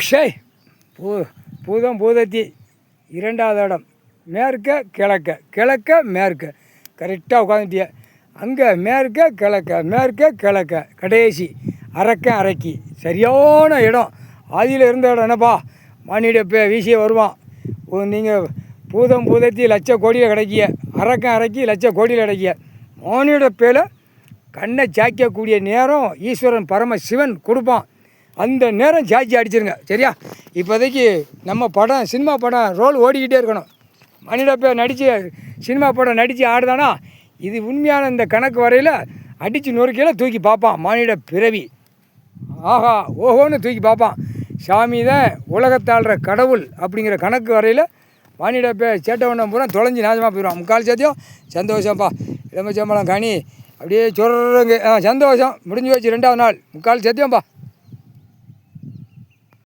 Shy பூ பூதம் பூதத்தி இரண்டாவது இடம் மேற்க கிழக்க கிழக்க மேற்க கரெக்டாக உட்காந்துட்டிய அங்கே மேற்க கிழக்க கடைசி அரைக்கி சரியான இடம் ஆதியில் இருந்த இடம் என்னப்பா மானிட வீசிய வருவான் நீங்கள் பூதம் பூதத்தி லட்ச கோடியில் கிடைக்கிய அரைக்கி லட்ச கோடியில் கிடைக்கிய மானிட பேல கண்ணை சாய்க்கக்கூடிய நேரம் ஈஸ்வரன் பரமசிவன் கொடுப்பான். அந்த நேரம் சாய்ச்சி அடிச்சிருங்க சரியா. இப்போதைக்கு நம்ம படம் சினிமா படம் ரோல் ஓடிக்கிட்டே இருக்கணும். மணிடப்பே நடித்து சினிமா படம் நடித்து ஆடுதானா இது உண்மையான இந்த கணக்கு வரையில் அடித்து நொறுக்கையில் தூக்கி பார்ப்பான். மானிட பிறவி ஆஹா ஓஹோன்னு தூக்கி பார்ப்பான். சாமி தான் உலகத்தாள்ற கடவுள் அப்படிங்கிற கணக்கு வரையில் மானிடப்பே சேட்டவண்ணம் பூரா தொலைஞ்சி நாசமாக போயிடுவான். முக்கால் சத்தியம் சந்தோஷம்ப்பா. எலுமிச்சம்பழம் கனி அப்படியே சொல்கிறங்க சந்தோஷம் முடிஞ்சு வச்சு 2வது நாள் முக்கால் சத்தியம்ப்பா.